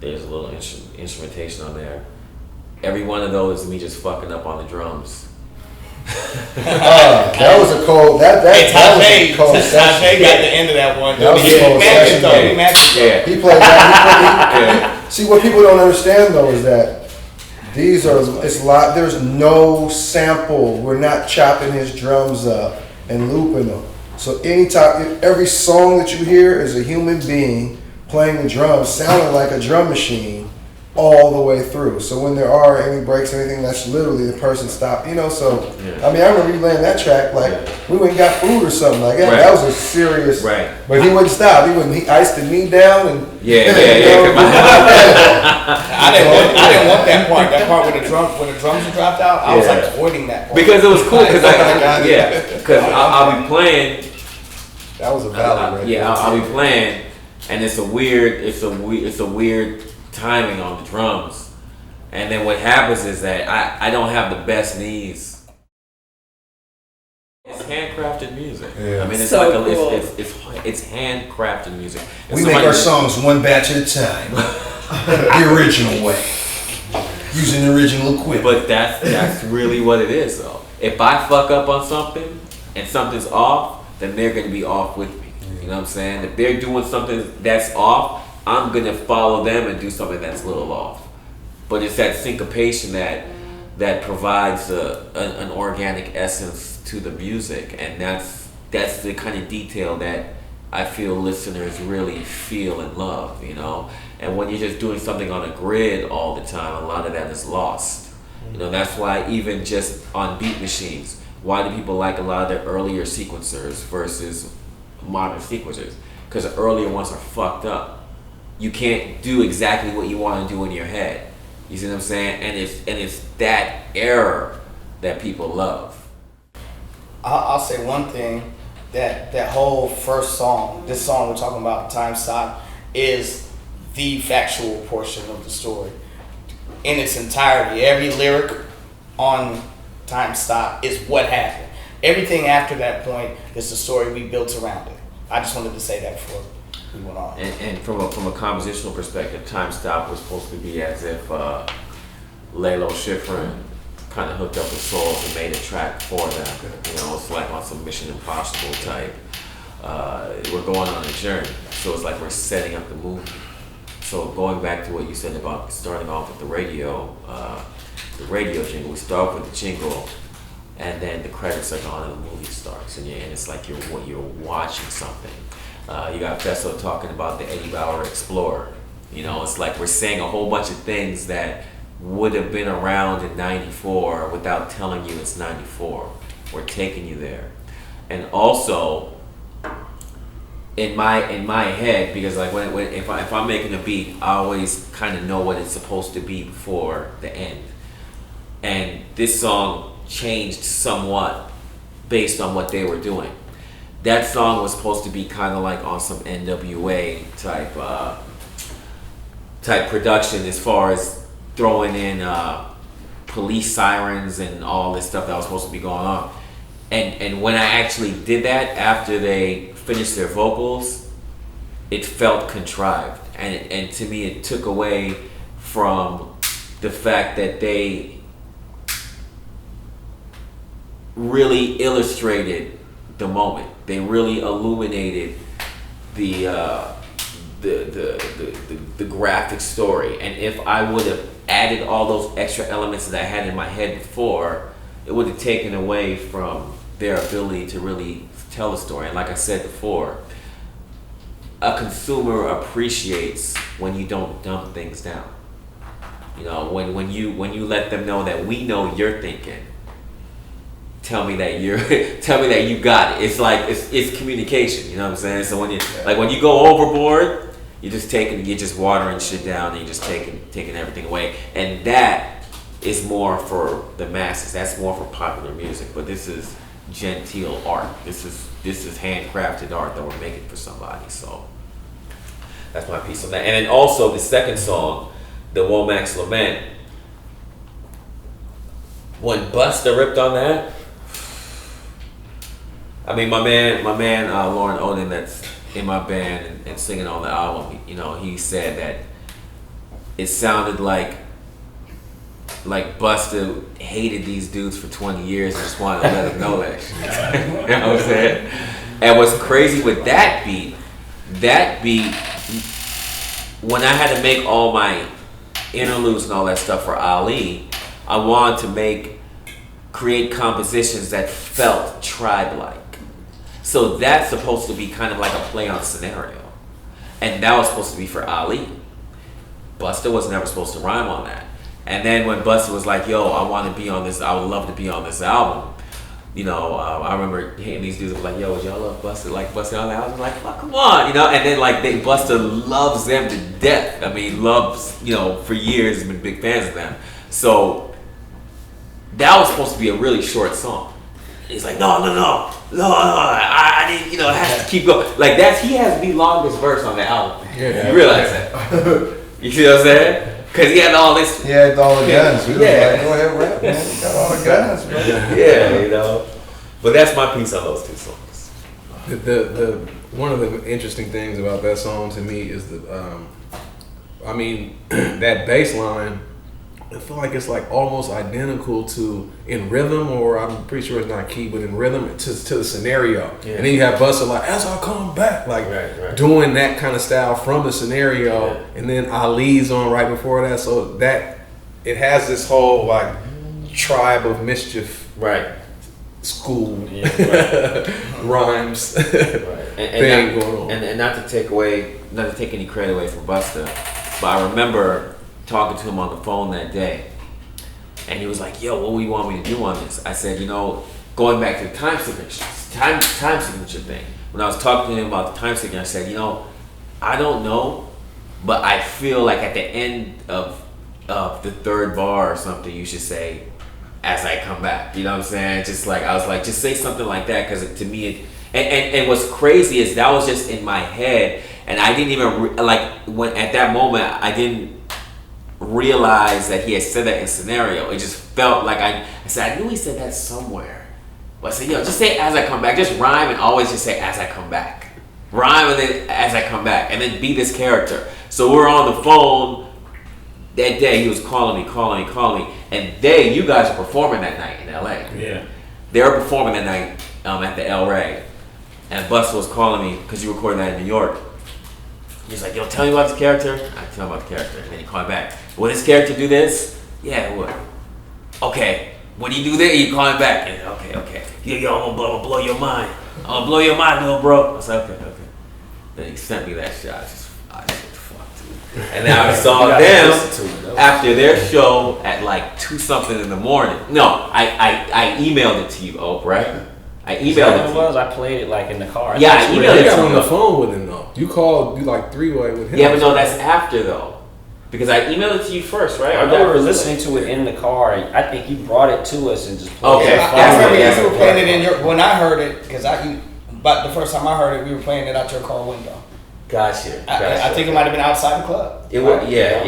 there's a little instrumentation on there. Every one of those is me just fucking up on the drums. That was a cold. That was a cold session. Tajay got the end of that one. That was a cold session. He matched it. He played that. See, what people don't understand though is that there's no sample. We're not chopping his drums up and looping them. So every song that you hear is a human being playing the drums, sounding like a drum machine all the way through. So when there are any breaks or anything, that's literally the person stopped. You know, so Yeah. I mean, I remember you laying that track like we went and got food or something like that. Right. That was a serious. Right. But he wouldn't stop. He iced the knee down and Yeah. I didn't want that part. That part when the drums were dropped out, I was like avoiding that part. Because it was cool. Because Like, because I'll be playing. That was a valley, right? Yeah, I'll be playing, and it's a weird timing on the drums, and then what happens is that I don't have the best knees. It's handcrafted music. Yeah. I mean, it's So like cool. it's handcrafted music. And We make somebody- our songs one batch at a time, the original way, using the original equipment. But that's really what it is, though. If I fuck up on something and something's off, then they're gonna be off with me. You know what I'm saying? If they're doing something that's off, I'm gonna follow them and do something that's a little off. But it's that syncopation that provides an organic essence to the music, and that's the kind of detail that I feel listeners really feel and love, you know. And when you're just doing something on a grid all the time, a lot of that is lost. You know, that's why even just on beat machines, why do people like a lot of the earlier sequencers versus modern sequencers? Because the earlier ones are fucked up. You can't do exactly what you want to do in your head. You see what I'm saying? And it's that error that people love. I'll say one thing, that whole first song, this song we're talking about, Time Stop, is the factual portion of the story in its entirety. Every lyric on Time Stop is what happened. Everything after that point is the story we built around it. I just wanted to say that before we went on. And from a compositional perspective, Time Stop was supposed to be as if Lalo Schifrin kind of hooked up with Souls and made a track for them. You know, it's like on some Mission Impossible type. We're going on a journey, so it's like we're setting up the movie. So going back to what you said about starting off with the radio jingle, we start with the jingle, and then the credits are gone and the movie starts, and it's like you're watching something. You got Fesso talking about the Eddie Bauer Explorer. You know, it's like we're saying a whole bunch of things that would have been around in '94 without telling you it's '94. We're taking you there, and also in my head, because like if I'm making a beat, I always kind of know what it's supposed to be before the end. And this song changed somewhat based on what they were doing. That song was supposed to be kind of like on some NWA type production, as far as throwing in police sirens and all this stuff that was supposed to be going on. And when I actually did that after they finished their vocals, it felt contrived, and to me it took away from the fact that they really illustrated the moment. They really illuminated the graphic story. And if I would have added all those extra elements that I had in my head before, it would have taken away from their ability to really tell a story. And like I said before, a consumer appreciates when you don't dumb things down. You know, when you let them know that we know you're thinking. Tell me that you got it. It's like it's communication. You know what I'm saying? So when you go overboard, you're just watering shit down, and you're just taking everything away. And that is more for the masses. That's more for popular music. But this is genteel art. This is handcrafted art that we're making for somebody. So that's my piece on that. And then also the second song, the Womack's Lament. When Busta ripped on that, I mean, my man, Lauren Odin, that's in my band and singing on the album, you know, he said that it sounded like Busta hated these dudes for 20 years and just wanted to let them know that shit. You know what I'm saying? And what's crazy with that beat, when I had to make all my interludes and all that stuff for Ali, I wanted to create compositions that felt tribe-like. So that's supposed to be kind of like a play on scenario. And that was supposed to be for Ali. Busta was never supposed to rhyme on that. And then when Busta was like, yo, I want to be on this, I would love to be on this album. You know, I remember hearing these dudes like, yo, would y'all love Busta? Like Busta on that? I was like, fuck, come on, you know? And then Busta loves them to death. I mean, loves, you know, for years, has been big fans of them. So that was supposed to be a really short song. He's like, no, I didn't, you know, I had to keep going. Like he has the longest verse on the album. Yeah. You realize that? You see what I'm saying? Because he had all this. He had all the guns. We was like, go ahead, rap, man. You got all the guns, bro. Yeah, you know. But that's my piece on those two songs. The one of the interesting things about that song to me is that that bass line. I feel like it's like almost identical to in rhythm, or I'm pretty sure it's not key, but in rhythm to the scenario. Yeah. And then you have Busta like, as I come back, like right. Doing that kind of style from the scenario, yeah. And then Ali's on right before that, so that it has this whole like tribe of Mischief, right? School rhymes, right. Thing going on. And not to take any credit away from Busta, but I remember talking to him on the phone that day, and he was like, yo, what do you want me to do on this? I said, you know, going back to the time signature thing, when I was talking to him about the time signature, I said, you know, I don't know, but I feel like at the end of the third bar or something, you should say, as I come back. You know what I'm saying? Just like, I was like, just say something like that, because to me, and what's crazy is that was just in my head, and I didn't even, when at that moment, I didn't realize that he had said that in scenario. It just felt like I said, I knew he said that somewhere. But I said, yo, just say as I come back. Just rhyme and always just say as I come back. Rhyme and then as I come back. And then be this character. So we're on the phone that day. He was calling me. And you guys are performing that night in LA. Yeah. They were performing that night at the El Rey. And Busta was calling me because you recorded that in New York. He's like, yo, tell me about this character. I tell him about the character. And then he called back. Will this character do this? Yeah, it would. Okay. When you do that, you call him back. And, okay. Yo, I'm gonna blow your mind. I'm gonna blow your mind, little bro. I said, okay. Then he sent me that shot. I said, fuck, dude. And then I saw them after their show at like 2-something in the morning. No, I emailed it to you, Ope, right? I emailed it to you. I played it like in the car. Yeah, I emailed it to you. You got on the phone with him though. You called, you like 3-way with him. Yeah, but no, that's after though. Because I emailed it to you first, right? I know we were listening to it in the car, and I think you brought it to us and just played Okay. it. I remember you were playing it in your. When I heard it, but the first time I heard it, we were playing it out your car window. Gotcha. I think it might have been outside the club. It was, yeah.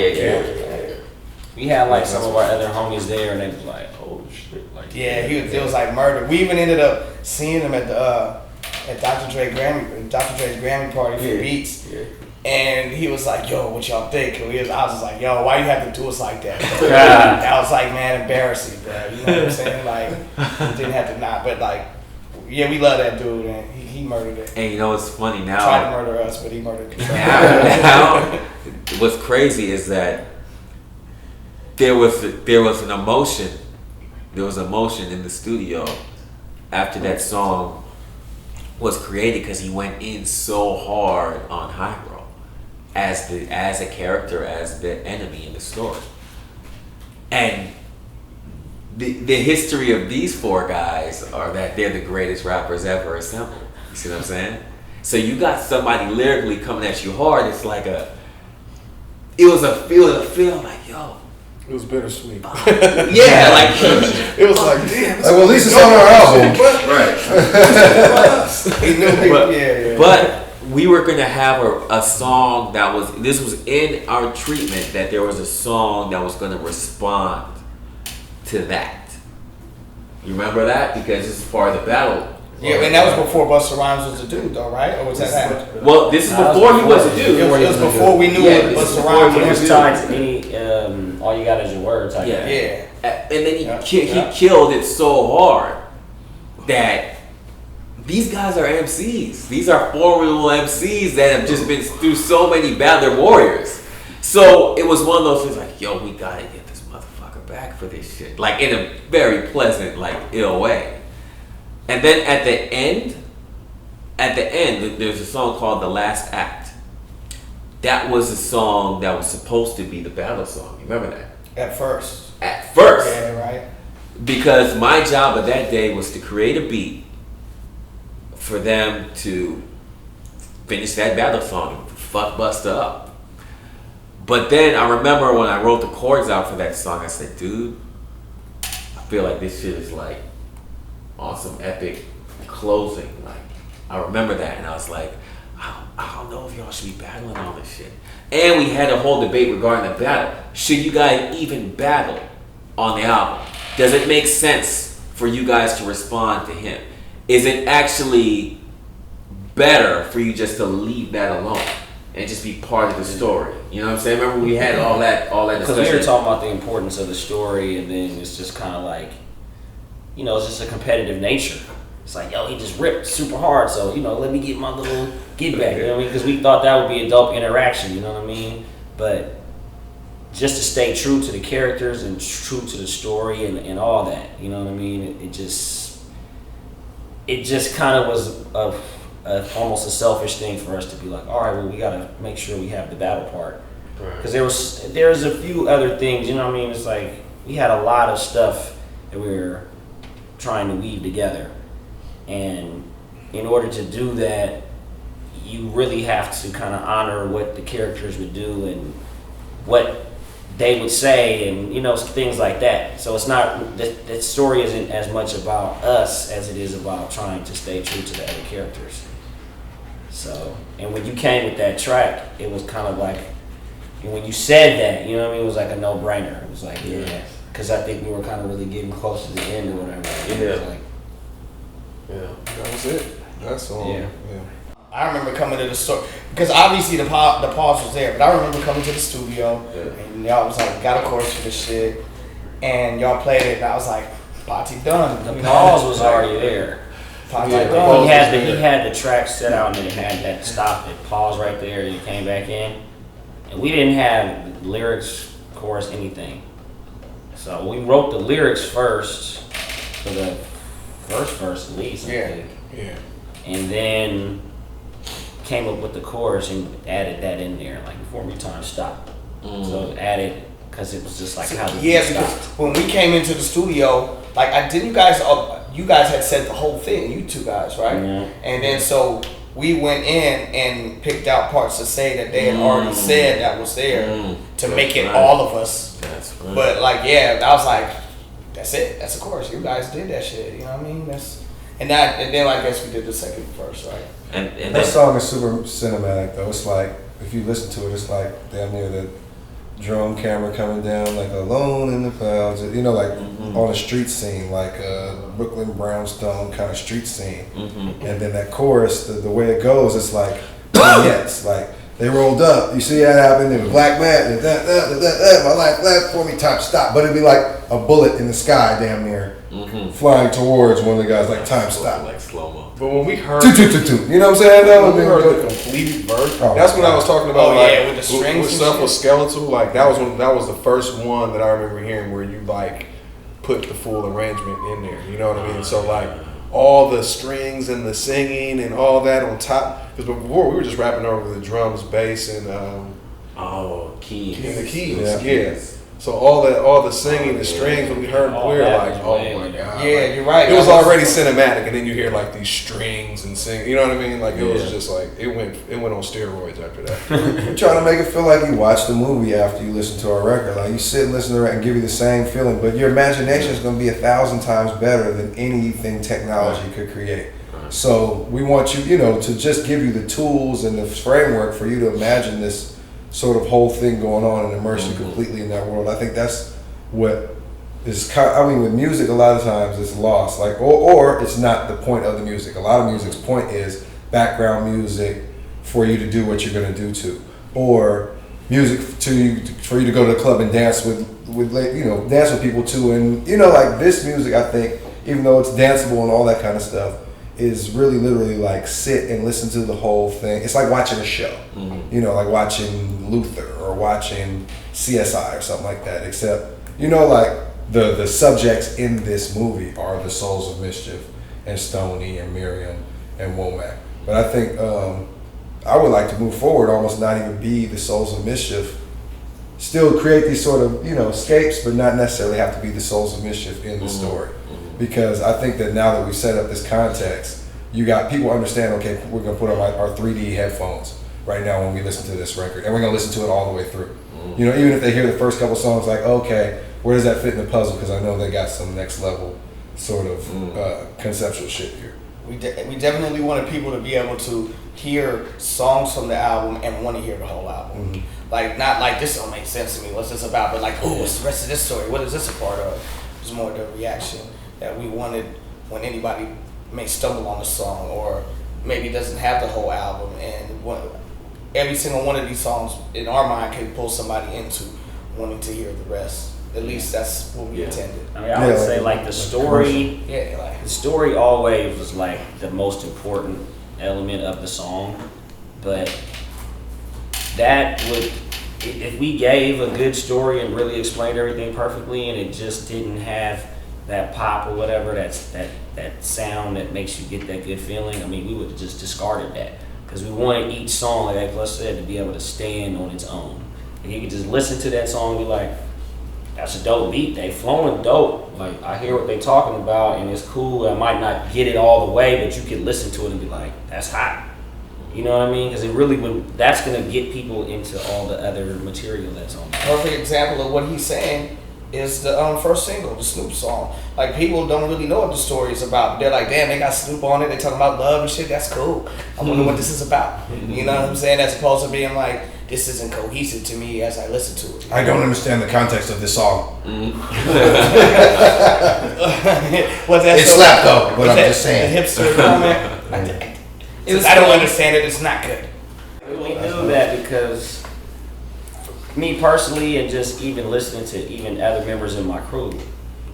We had like some of our other homies there, and they was like, "Oh shit!" Like, It was like murder. We even ended up seeing him at the at Dr. Dre's Grammy party for Beats. Yeah. And he was like, "Yo, what y'all think?" And I was just like, "Yo, why you have to do us like that?" I was like, "Man, embarrassing, bro." You know what I'm saying? Like, we didn't have to not, but like, yeah, we love that dude, and he murdered it. And you know what's funny now? Tried to murder us, but he murdered it. Now, what's crazy is that there was an emotion. There was emotion in the studio after that song was created because he went in so hard on Hyro as a character, as the enemy in the story. And the history of these four guys are that they're the greatest rappers ever assembled. You see what I'm saying? So you got somebody lyrically coming at you hard. It's like it was a feel like, yo. It was bittersweet. Yeah, like it was like, damn. Like, well, at least it's on our album. right. He knew But we were gonna have a song that was. This was in our treatment that there was a song that was gonna respond to that. You remember that because this is part of the battle. Yeah, and that was before Busta Rhymes was a dude, though, right? Or was that after? Well, this is before he was a dude. It was before we knew Yeah, what this is Busta before Rhymes he It was. was tied to any, all you got is your words. Like Yeah. Yeah. And then he killed it so hard that these guys are MCs. These are formidable MCs that have just been through so many battles. They're warriors. So it was one of those things like, yo, we gotta get this motherfucker back for this shit. Like in a very pleasant, like ill way. And then at the end, there's a song called The Last Act. That was a song that was supposed to be the battle song. You remember that? At first. At first. Yeah, right. Because my job of that day was to create a beat for them to finish that battle song and fuck Busta up. But then I remember when I wrote the chords out for that song, I said, dude, I feel like this shit is like on some epic closing. Like, I remember that and I was like, I don't know if y'all should be battling all this shit. And we had a whole debate regarding the battle. Should you guys even battle on the album? Does it make sense for you guys to respond to him? Is it actually better for you just to leave that alone and just be part of the story? You know what I'm saying? Remember we had all that Because discussion. we were talking about the importance of the story, and then it's just kind of like, you know, it's just a competitive nature. It's like, yo, he just ripped super hard, so, you know, let me get my little get back, you know what I mean? Because we thought that would be a dope interaction, you know what I mean? But just to stay true to the characters and true to the story and all that, you know what I mean? It just kind of was almost a selfish thing for us to be like, all right, well, we got to make sure we have the battle part. Because there's a few other things, you know what I mean? It's like we had a lot of stuff that we were trying to weave together. And in order to do that, you really have to kind of honor what the characters would do and what they would say and, you know, things like that. So it's not, that story isn't as much about us as it is about trying to stay true to the other characters. So, and when you came with that track, it was kind of like, and when you said that, you know what I mean, it was like a no-brainer. It was like, yeah, because I think we were kind of really getting close to the end or whatever. Yeah. It was like, That was it. That's all. Yeah. I remember coming to the store because obviously the pause was there, but I remember coming to the studio and y'all was like, got a chorus for this shit, and y'all played it, and I was like, party done. the pause was already there. Party He done. had the track set out and then it had that stop, it paused right there, and it came back in. And we didn't have lyrics, chorus, anything. So we wrote the lyrics first for the first verse at least. I think. Yeah. And then came up with the chorus and added that in there, like before we time stopped. So it added, because it was just like how the beat Because stopped. when we came into the studio, like you guys had said the whole thing, you two guys, right? Yeah. And then so we went in and picked out parts to say that they had already said that was there to make it all of us. That's right. But like, I was like, that's it. That's the chorus. You guys did that shit. You know what I mean? And then I guess we did the second verse, right? And That song is super cinematic though. It's like if you listen to it, it's like damn near the drone camera coming down like alone in the clouds. You know, like on a street scene, like a Brooklyn brownstone kind of street scene. And then that chorus, the way it goes, it's like vignettes. Like they rolled up. You see that happen? It was black man. My life left for me. Time stop. But it'd be like a bullet in the sky, damn near, flying towards one of the guys. Like time stop. Like slow mo. But when we heard, you know what I'm saying? when we heard the completed verse, that's when I was talking about with the strings with and stuff shit. was skeletal. Like that was the first one that I remember hearing where you like put the full arrangement in there. You know what I mean? So like all the strings and the singing and all that on top. Because before we were just rapping over the drums, bass, and Keys. and the keys. Yeah. So all the singing, the strings, when we heard, we were like, oh my god. Yeah, Like, you're right. it was already cinematic, and then you hear like these strings and sing. You know what I mean? Like it was just like it went on steroids after that. We're trying to make it feel like you watched the movie after you listen to our record. Like you sit and listen to the record and give you the same feeling, but your imagination is going to be 1,000 times better than anything technology could create. So we want you, to just give you the tools and the framework for you to imagine this sort of whole thing going on and immerse you completely in that world. I think that's what is with music a lot of times it's lost, like or it's not the point of the music. A lot of music's point is background music for you to do what you're going to do to, or music for you to go to the club and dance with dance with people too. And like this music, I think, even though it's danceable and all that kind of stuff, is really literally like sit and listen to the whole thing. It's like watching a show, like watching Luther or watching CSI or something like that, except like the subjects in this movie are the souls of Mischief and Stoney and Miriam and Womack. But I think I would like to move forward, almost not even be the souls of Mischief, still create these sort of escapes, but not necessarily have to be the souls of Mischief in the story. Because I think that now that we've set up this context, you got people understand, okay, we're going to put on our 3D headphones right now when we listen to this record, and we're going to listen to it all the way through. Even if they hear the first couple songs, like, okay, where does that fit in the puzzle? Because I know they got some next level sort of conceptual shit here. We definitely wanted people to be able to hear songs from the album and want to hear the whole album. Like, not like, this don't make sense to me, what's this about? But like, oh, what's the rest of this story? What is this a part of? It was more the reaction that we wanted when anybody may stumble on a song or maybe doesn't have the whole album, and every single one of these songs in our mind can pull somebody into wanting to hear the rest. At least that's what we intended. I mean, I would say like the story. The story always was like the most important element of the song, but that would, if we gave a good story and really explained everything perfectly, and it just didn't have that pop or whatever, that sound that makes you get that good feeling, I mean, we would have just discarded that, because we wanted each song, like Les said, to be able to stand on its own. And you could just listen to that song and be like, that's a dope beat, they flowing dope, like I hear what they talking about and it's cool. I might not get it all the way, but you can listen to it and be like, that's hot. You know what I mean? Because it really, that's gonna get people into all the other material that's on there. Perfect example of what he's saying is the first single, the Snoop song. Like, people don't really know what the story is about. They're like, damn, they got Snoop on it, they talking about love and shit, that's cool. I wonder what this is about. You know what I'm saying? As opposed to being like, this isn't cohesive to me as I listen to it. I don't understand the context of this song. It slapped though, but I'm just saying. The hipster comment. I don't understand it, it's not good. We knew that because me personally, and just even listening to even other members of my crew,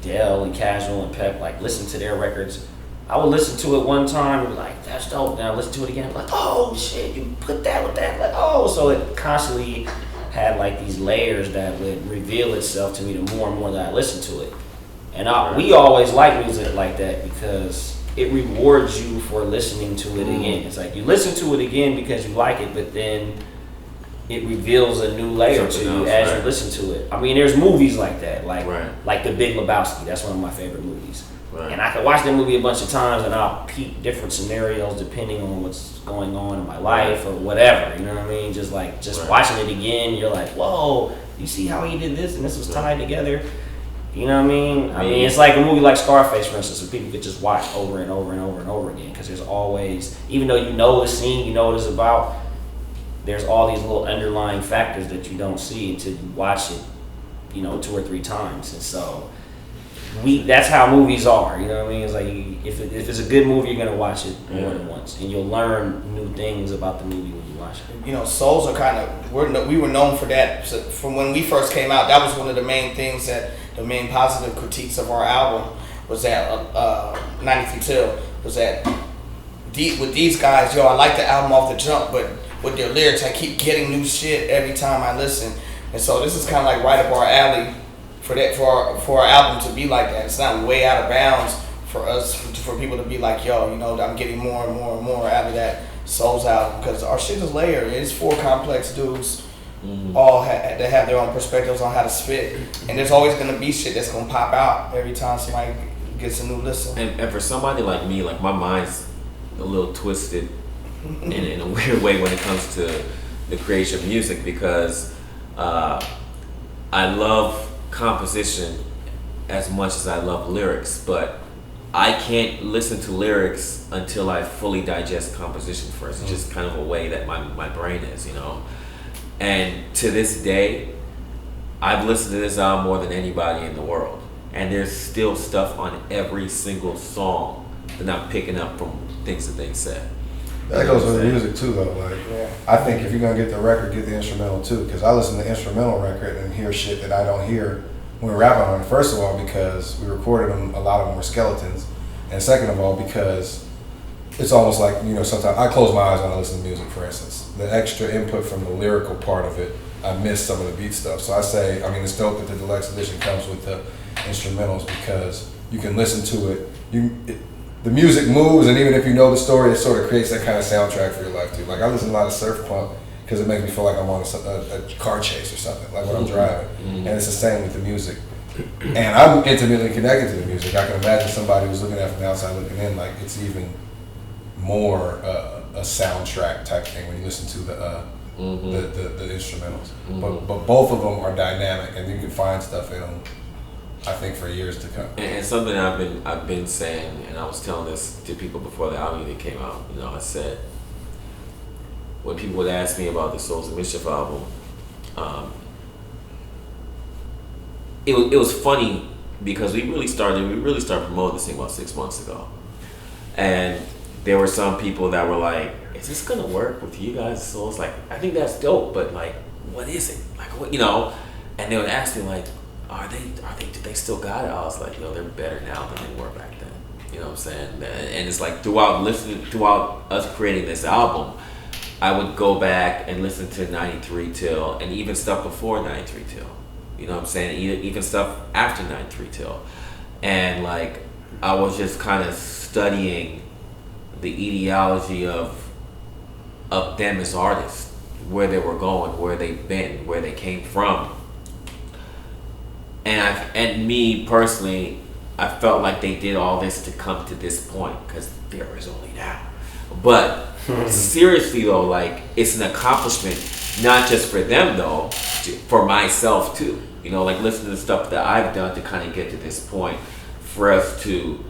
Dell and Casual and Pep, like listen to their records. I would listen to it one time and be like, that's dope. Then I listen to it again, like, oh shit, you put that with that, like, oh. So it constantly had like these layers that would reveal itself to me the more and more that I listened to it. And we always like music like that because it rewards you for listening to it again. It's like you listen to it again because you like it, but then it reveals a new layer to you as you listen to it. I mean, there's movies like that, like The Big Lebowski. That's one of my favorite movies. Right. And I can watch that movie a bunch of times, and I'll peep different scenarios depending on what's going on in my life or whatever. You know what I mean? Just watching it again, you're like, whoa, you see how he did this and this was tied together. You know what I mean? I mean, it's like a movie like Scarface, for instance, where people could just watch over and over and over and over again, because there's always, even though you know the scene, you know what it's about, there's all these little underlying factors that you don't see until you watch it, 2 or 3 times. And so that's how movies are. You know what I mean? It's like if it's a good movie, you're gonna watch it more than once, and you'll learn new things about the movie when you watch it. Souls are kind of we were known for that. So from when we first came out, that was one of the main things the main positive critiques of our album was that 93 Till was that with these guys, I like the album off the jump, but with their lyrics, I keep getting new shit every time I listen, and so this is kind of like right up our alley for our album to be like that. It's not way out of bounds for us for people to be like, I'm getting more and more and more out of that Souls album, because our shit is layered. It's 4 complex dudes. All they have their own perspectives on how to spit, and there's always gonna be shit that's gonna pop out every time somebody gets a new listen. And for somebody like me, like my mind's a little twisted in a weird way when it comes to the creation of music, because I love composition as much as I love lyrics, but I can't listen to lyrics until I fully digest composition first. It's just kind of a way that my brain is, And to this day, I've listened to this album more than anybody in the world. And there's still stuff on every single song that I'm picking up from things that they said. That goes with the music too, though. I think if you're gonna get the record, get the instrumental too. Because I listen to the instrumental record and hear shit that I don't hear when we're rapping on it. First of all, because we recorded them, a lot of them were skeletons, and second of all, because it's almost like, sometimes I close my eyes when I listen to music, for instance. The extra input from the lyrical part of it, I miss some of the beat stuff. So I say, it's dope that the deluxe edition comes with the instrumentals, because you can listen to it. The music moves, and even if you know the story, it sort of creates that kind of soundtrack for your life too. Like I listen to a lot of surf punk because it makes me feel like I'm on a car chase or something, like when I'm driving. And it's the same with the music. And I'm intimately connected to the music. I can imagine somebody who's looking at it from the outside looking in, like it's even more a soundtrack type thing when you listen to the instrumentals. But both of them are dynamic, and you can find stuff in them, I think, for years to come. And something I've been saying, and I was telling this to people before the album even came out. I said, when people would ask me about the Souls of Mischief album, it was funny because we really started promoting this thing about 6 months ago, and there were some people that were like, "Is this gonna work with you guys?" So I was like, "I think that's dope, but like, what is it? Like, what?" And they would ask me like, do they still got it? I was like, they're better now than they were back then. You know what I'm saying? And it's like throughout us creating this album, I would go back and listen to 93 Till and even stuff before 93 Till. You know what I'm saying? Even stuff after 93 Till. And like, I was just kind of studying the ideology of them as artists, where they were going, where they've been, where they came from. And me personally, I felt like they did all this to come to this point because there is only now. But seriously though, like, it's an accomplishment, not just for them though, for myself too. Like listening to the stuff that I've done to kind of get to this point, for us to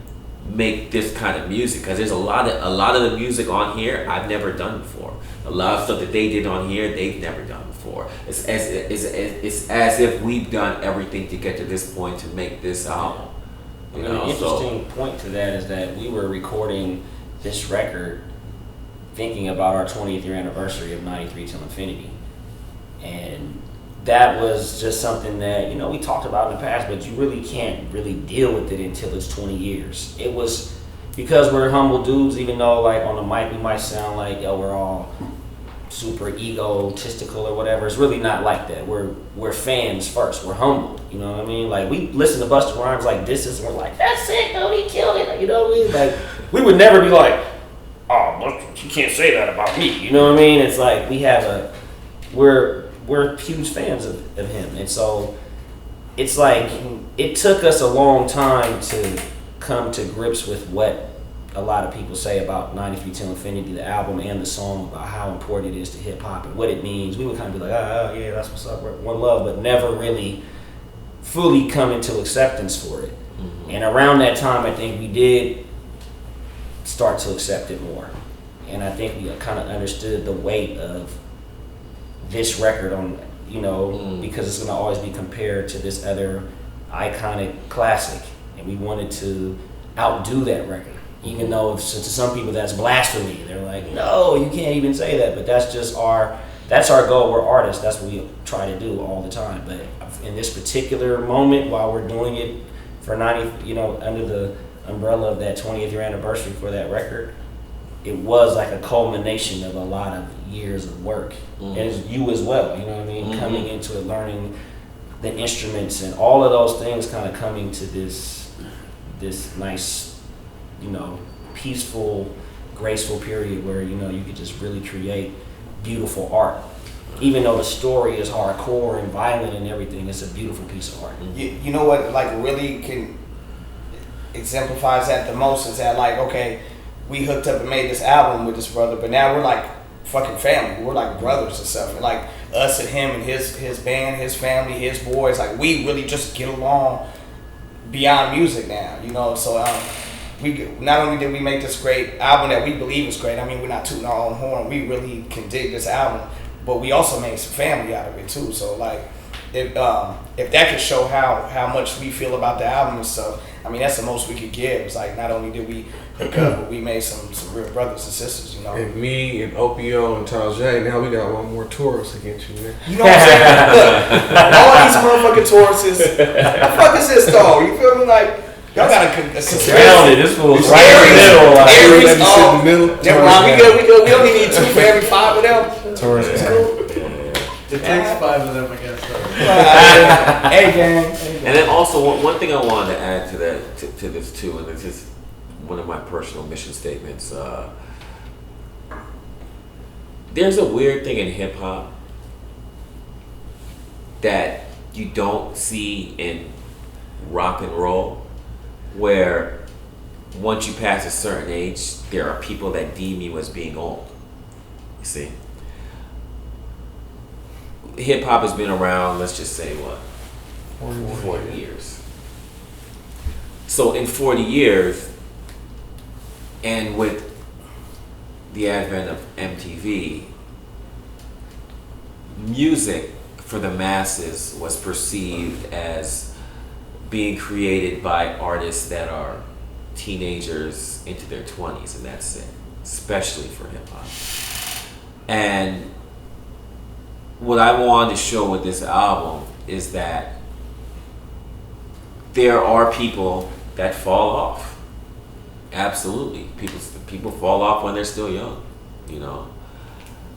make this kind of music, because there's a lot of the music on here I've never done before. A lot of stuff that they did on here they've never done before. It's as if we've done everything to get to this point to make this album. An interesting point to that is that we were recording this record thinking about our 20th year anniversary of 93 Till Infinity, and that was just something that we talked about in the past, but you really can't really deal with it until it's 20 years. It was because we're humble dudes, even though like on the mic we might sound like we're all super egotistical or whatever. It's really not like that. We're fans first. We're humble. You know what I mean? Like we listen to Busta Rhymes like Disses and we're like, that's sick, though, he killed it. You know what I mean? Like we would never be like, oh, you can't say that about me. You know what I mean? It's like we're huge fans of him, and so it's like it took us a long time to come to grips with what a lot of people say about 93 Till Infinity, the album and the song, about how important it is to hip hop and what it means. We would kind of be like, yeah, that's what's up, one love, but never really fully come into acceptance for it. Mm-hmm. And around that time, I think we did start to accept it more. And I think we kind of understood the weight of this record on, because it's going to always be compared to this other iconic classic. And we wanted to outdo that record. Even though to some people that's blasphemy. They're like, no, you can't even say that. But that's just that's our goal. We're artists. That's what we try to do all the time. But in this particular moment, while we're doing it for 90, under the umbrella of that 20th year anniversary for that record, it was like a culmination of a lot of years of work. Mm-hmm. And you as well, mm-hmm. Coming into it, learning the instruments and all of those things kind of coming to this nice, peaceful, graceful period where, you could just really create beautiful art. Even though the story is hardcore and violent and everything, it's a beautiful piece of art. You know what, really can exemplifies that the most is that, okay, we hooked up and made this album with this brother, but now we're like fucking family. We're like brothers and stuff. And us and him and his band, his family, his boys, we really just get along beyond music now, So we not only did we make this great album that we believe is great. I mean, we're not tooting our own horn. We really can dig this album, but we also made some family out of it too. So if that could show how much we feel about the album and stuff, I mean, that's the most we could give. It's not only did we hook up, but we made some real brothers and sisters, And me and Opio and Tajay, now we got one more Taurus against you, man. You know what I'm saying? Look, all these motherfucking Tauruses, the fuck is this though? You feel me? Y'all gotta grounded. This fool's right in the middle. Aries, in the middle. Never mind, we good. We only need 2 for every 5 of them. Taurus is cool. It takes 5 of them, I guess. Hey, gang. And then also one thing I wanted to add to that to this too, and this is one of my personal mission statements. There's a weird thing in hip hop that you don't see in rock and roll, where once you pass a certain age, there are people that deem you as being old. You see, hip hop has been around, let's just say 40 years. So in 40 years, and with the advent of MTV, music for the masses was perceived as being created by artists that are teenagers into their 20s, and that's it, especially for hip hop. And what I wanted to show with this album is that there are people that fall off. Absolutely. People fall off when they're still young,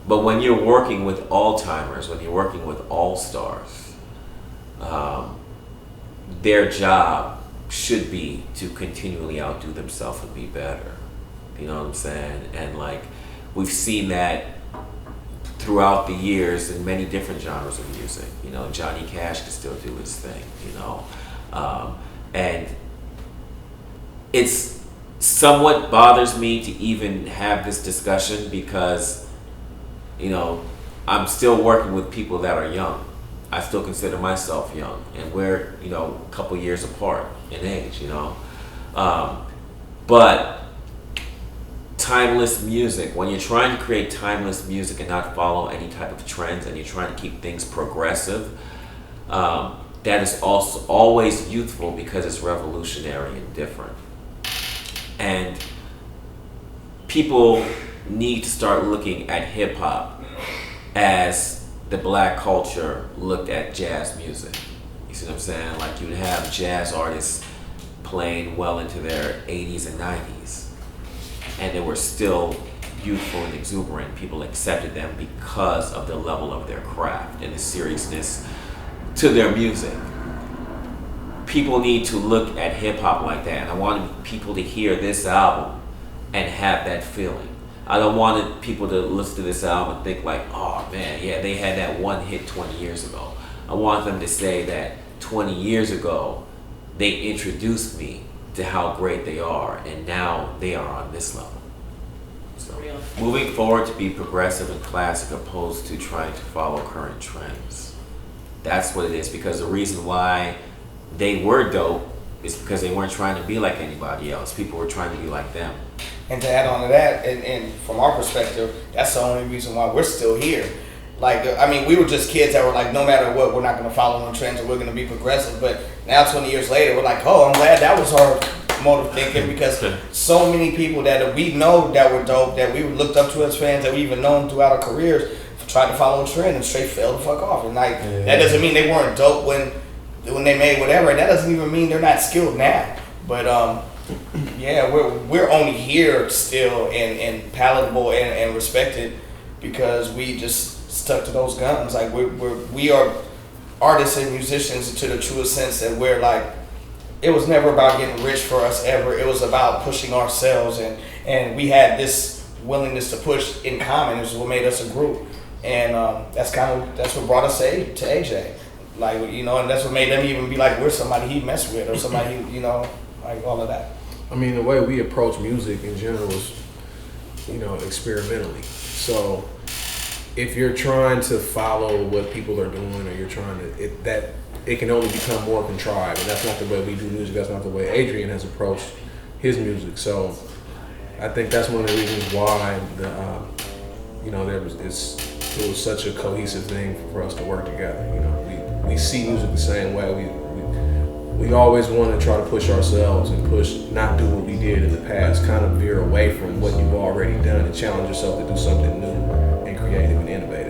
But when you're working with all-timers, when you're working with all-stars, their job should be to continually outdo themselves and be better. You know what I'm saying? And we've seen that throughout the years in many different genres of music. Johnny Cash can still do his thing, and it's somewhat bothers me to even have this discussion because, I'm still working with people that are young. I still consider myself young, and we're, a couple years apart in age, but timeless music, when you're trying to create timeless music and not follow any type of trends, and you're trying to keep things progressive, that is also always youthful because it's revolutionary and different. And people need to start looking at hip hop as the black culture looked at jazz music. You see what I'm saying? You would have jazz artists playing well into their 80s and 90s, and they were still youthful and exuberant. People accepted them because of the level of their craft and the seriousness to their music. People need to look at hip hop like that, and I wanted people to hear this album and have that feeling. I don't want people to listen to this album and think oh man, yeah, they had that one hit 20 years ago. I want them to say that 20 years ago, they introduced me to how great they are, and now they are on this level. So, moving forward to be progressive and classic opposed to trying to follow current trends. That's what it is, because the reason why they were dope is because they weren't trying to be like anybody else. People were trying to be like them. And to add on to that, and from our perspective, that's the only reason why we're still here. Like, I mean, we were just kids that were like, no matter what, we're not going to follow on trends and we're going to be progressive. But now, 20 years later, we're like, oh, I'm glad that was our mode of thinking, because so many people that we know that were dope, that we looked up to as fans, that we even known throughout our careers, tried to follow a trend and straight fell the fuck off. And like, that doesn't mean they weren't dope when they made whatever. And that doesn't even mean they're not skilled now. But yeah, we're only here still and palatable and respected because we just stuck to those guns. Like we are artists and musicians to the truest sense that we're like, it was never about getting rich for us ever. It was about pushing ourselves, and we had this willingness to push in common. It was what made us a group, and that's what brought us to AJ. Like, you know, and that's what made them even be like, we're somebody he messed with, or somebody, you know, like all of that. I mean, the way we approach music in general is, you know, experimentally. So if you're trying to follow what people are doing, or you're trying to, it can only become more contrived, and that's not the way we do music. That's not the way Adrian has approached his music. So I think that's one of the reasons why it was such a cohesive thing for us to work together. You know, we see music the same way. We always want to try to push ourselves and not do what we did in the past, kind of veer away from what you've already done and challenge yourself to do something new and creative and innovative.